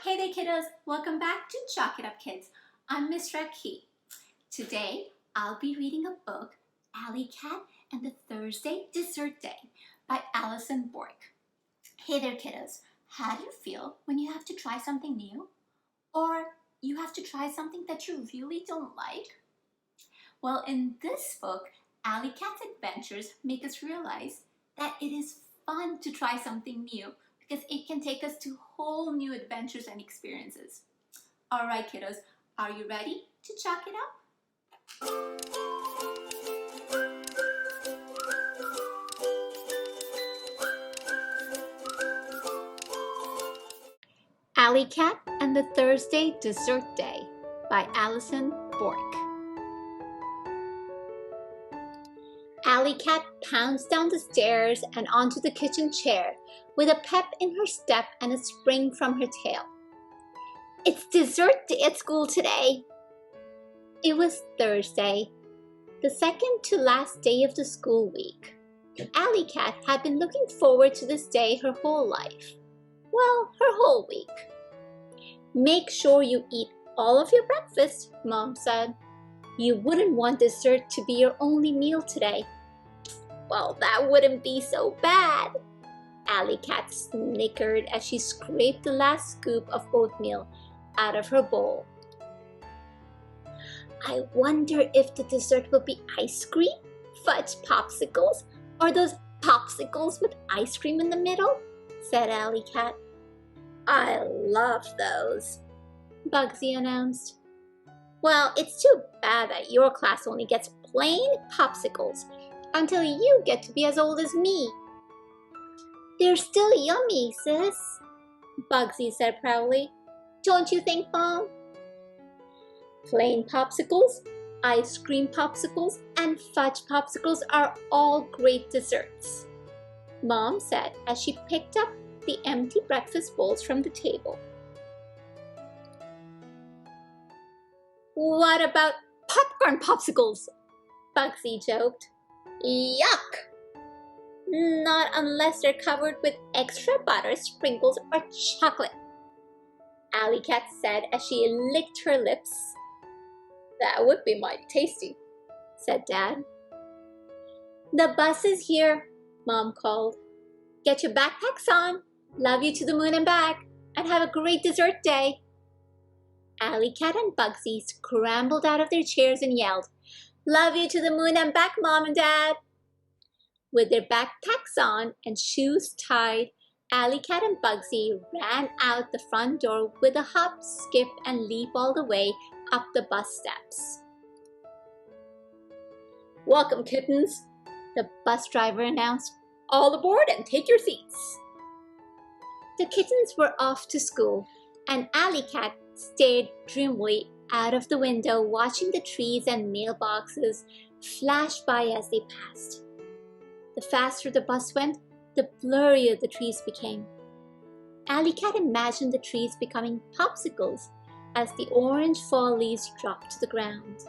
Hey there kiddos, welcome back to Chalk It Up Kids. I'm Miss Rakhi. Today I'll be reading a book, Alley Cat and the Thursday Dessert Day by Alison Bork. Hey there kiddos, how do you feel when you have to try something new? Or you have to try something that you really don't like? Well, in this book, Alley Cat's adventures make us realize that it is fun to try something new because it can take us to whole new adventures and experiences. All right, kiddos, are you ready to chalk it up? Alley Cat and the Thursday Dessert Day by Alison Bork. Alley Cat pounced down the stairs and onto the kitchen chair with a pep in her step and a spring from her tail. It's dessert day at school today. It was Thursday, the second to last day of the school week. Alley Cat had been looking forward to this day her whole life. Well, her whole week. Make sure you eat all of your breakfast, Mom said. You wouldn't want dessert to be your only meal today. Well, that wouldn't be so bad. Alley Cat snickered as she scraped the last scoop of oatmeal out of her bowl. I wonder if the dessert will be ice cream, fudge popsicles, or those popsicles with ice cream in the middle, said Alley Cat. I love those, Bugsy announced. Well, it's too bad that your class only gets plain popsicles until you get to be as old as me. They're still yummy, sis, Bugsy said proudly. Don't you think, Mom? Plain popsicles, ice cream popsicles, and fudge popsicles are all great desserts, Mom said as she picked up the empty breakfast bowls from the table. What about popcorn popsicles? Bugsy joked. Yuck! Not unless they're covered with extra butter, sprinkles, or chocolate, Alley Cat said as she licked her lips. That would be mighty tasty, said Dad. The bus is here, Mom called. Get your backpacks on. Love you to the moon and back, and have a great dessert day. Alley Cat and Bugsy scrambled out of their chairs and yelled, Love you to the moon and back, Mom and Dad. With their backpacks on and shoes tied, Alley Cat and Bugsy ran out the front door with a hop, skip, and leap all the way up the bus steps. Welcome, kittens, the bus driver announced. All aboard and take your seats. The kittens were off to school, and Alley Cat stared dreamily out of the window, watching the trees and mailboxes flash by as they passed. The faster the bus went, the blurrier the trees became. Alley Cat imagined the trees becoming popsicles as the orange fall leaves dropped to the ground.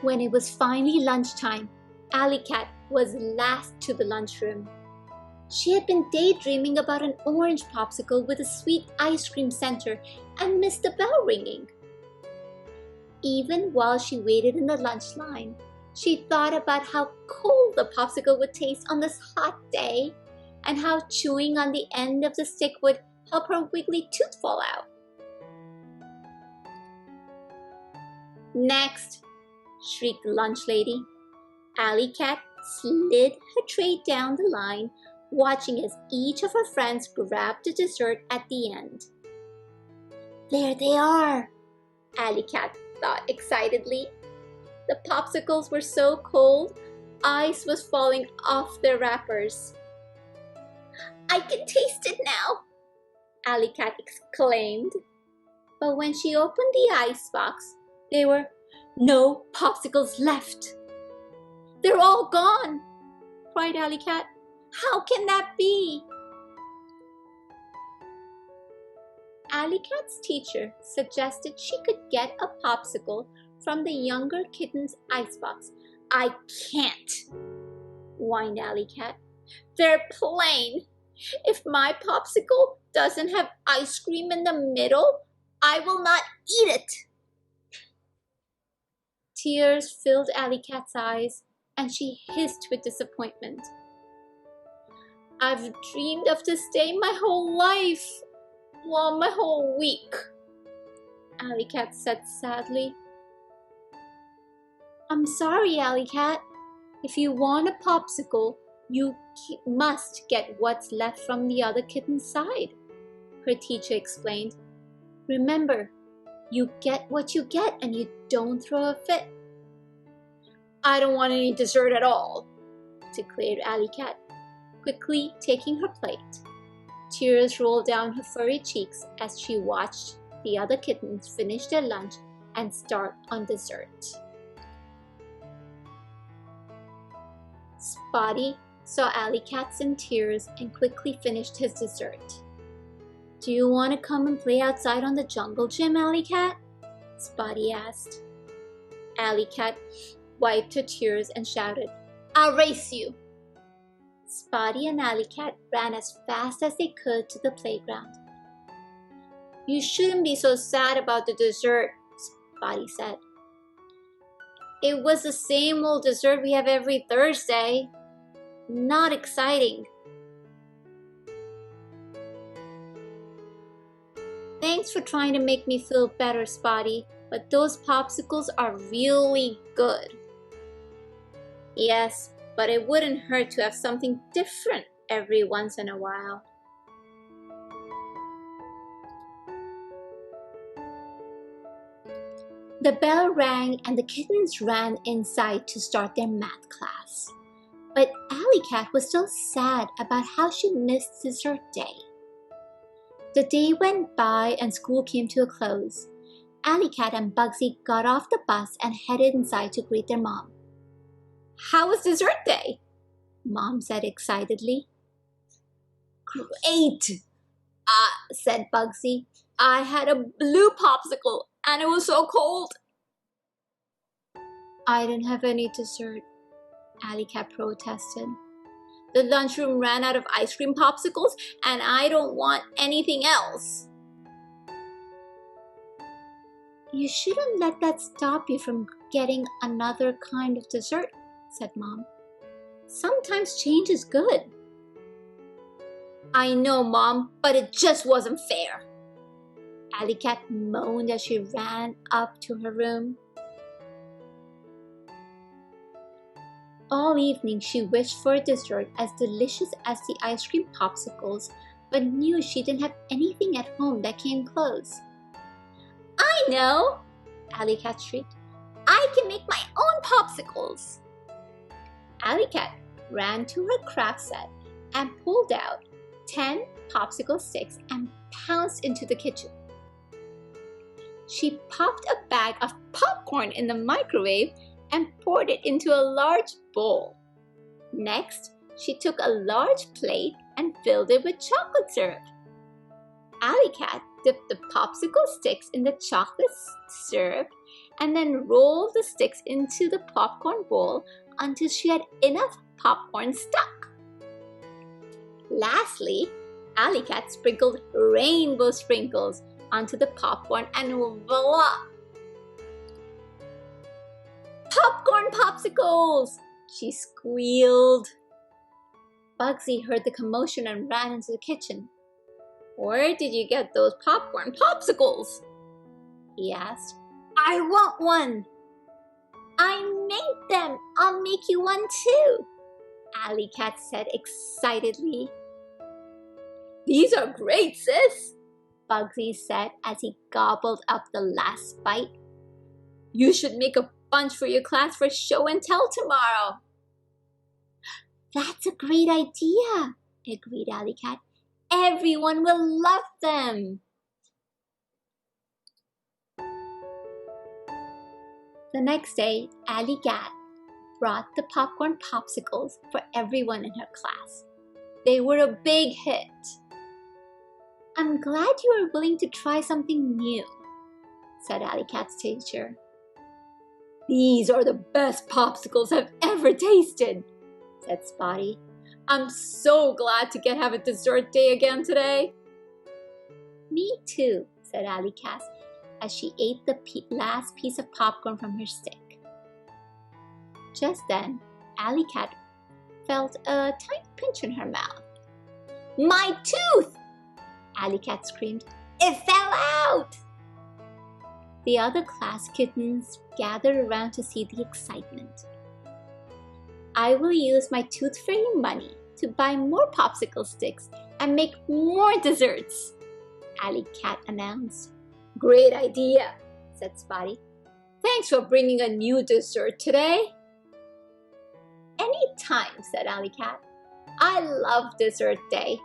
When it was finally lunchtime, Alley Cat was last to the lunchroom. She had been daydreaming about an orange popsicle with a sweet ice cream center and missed the bell ringing. Even while she waited in the lunch line, she thought about how cold the popsicle would taste on this hot day and how chewing on the end of the stick would help her wiggly tooth fall out. Next, shrieked the lunch lady. Alley Cat slid her tray down the line, watching as each of her friends grabbed the dessert at the end. There they are, Alley Cat thought excitedly. The popsicles were so cold, ice was falling off their wrappers. I can taste it now, Alley Cat exclaimed. But when she opened the icebox, there were no popsicles left. They're all gone, cried Alley Cat. How can that be? Alley Cat's teacher suggested she could get a popsicle from the younger kitten's icebox. I can't, whined Alley Cat. They're plain, If my popsicle doesn't have ice cream in the middle, I will not eat it. Tears filled Alley Cat's eyes, and she hissed with disappointment. I've dreamed of this day my whole life. Well, my whole week, Alley Cat said sadly. I'm sorry, Alley Cat. If you want a popsicle, you must get what's left from the other kitten's side, her teacher explained. Remember, you get what you get and you don't throw a fit. I don't want any dessert at all, declared Alley Cat, quickly taking her plate. Tears rolled down her furry cheeks as she watched the other kittens finish their lunch and start on dessert. Spotty saw Alley Cat's in tears and quickly finished his dessert. Do you want to come and play outside on the jungle gym, Alley Cat? Spotty asked. Alley Cat wiped her tears and shouted, I'll race you! Spotty and Alley Cat ran as fast as they could to the playground. You shouldn't be so sad about the dessert, Spotty said. It was the same old dessert we have every Thursday. Not exciting. Thanks for trying to make me feel better, Spotty, but those popsicles are really good. Yes, but it wouldn't hurt to have something different every once in a while. The bell rang and the kittens ran inside to start their math class. But Alley Cat was still sad about how she missed dessert day. The day went by and school came to a close. Alley Cat and Bugsy got off the bus and headed inside to greet their mom. How was dessert day? Mom said excitedly. Great, said Bugsy. I had a blue popsicle and it was so cold. I didn't have any dessert, Alley Cat protested. The lunchroom ran out of ice cream popsicles and I don't want anything else. You shouldn't let that stop you from getting another kind of dessert, said Mom. Sometimes change is good. I know, Mom, but it just wasn't fair. Alley Cat moaned as she ran up to her room. All evening she wished for a dessert as delicious as the ice cream popsicles, but knew she didn't have anything at home that came close. I know, Alley Cat shrieked. I can make my own popsicles. Alley Cat ran to her craft set and pulled out 10 popsicle sticks and pounced into the kitchen. She popped a bag of popcorn in the microwave and poured it into a large bowl. Next, she took a large plate and filled it with chocolate syrup. Alley Cat dipped the popsicle sticks in the chocolate syrup and then rolled the sticks into the popcorn bowl until she had enough popcorn stuck. Lastly, Alley Cat sprinkled rainbow sprinkles onto the popcorn and voila! Popcorn popsicles! She squealed. Bugsy heard the commotion and ran into the kitchen. Where did you get those popcorn popsicles? He asked. I want one. I made them. I'll make you one too, Alley Cat said excitedly. These are great, sis, Bugsy said as he gobbled up the last bite. You should make a bunch for your class for show and tell tomorrow. That's a great idea, agreed Alley Cat. Everyone will love them. The next day, Alley Cat brought the popcorn popsicles for everyone in her class. They were a big hit. I'm glad you are willing to try something new, said Alley Cat's teacher. These are the best popsicles I've ever tasted, said Spotty. I'm so glad to have a dessert day again today. Me too, said Alley Cat as she ate the last piece of popcorn from her stick. Just then, Alley Cat felt a tiny pinch in her mouth. My tooth! Alley Cat screamed. It fell out! The other class kittens gathered around to see the excitement. I will use my tooth fairy money to buy more popsicle sticks and make more desserts, Alley Cat announced. Great idea, said Spotty. Thanks for bringing a new dessert today. Anytime, said Alley Cat. I love dessert day.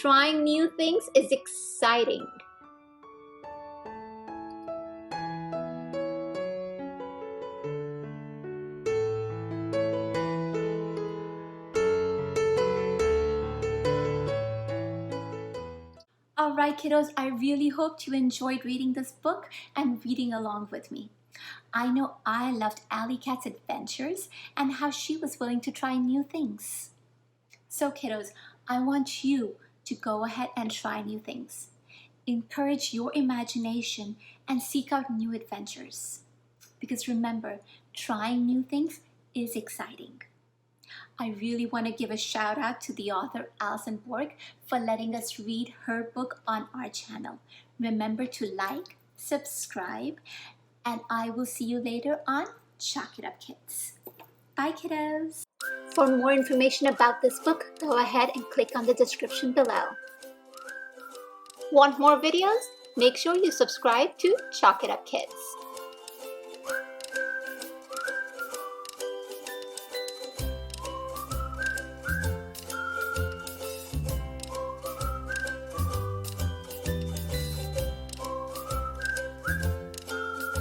Trying new things is exciting. Alright kiddos, I really hoped you enjoyed reading this book and reading along with me. I know I loved Alley Cat's adventures and how she was willing to try new things. So kiddos, I want you to go ahead and try new things. Encourage your imagination and seek out new adventures. Because remember, trying new things is exciting. I really want to give a shout out to the author Alison Borg for letting us read her book on our channel. Remember to like, subscribe, and I will see you later on Chalk It Up Kids. Bye kiddos! For more information about this book, go ahead and click on the description below. Want more videos? Make sure you subscribe to Chalk It Up Kids.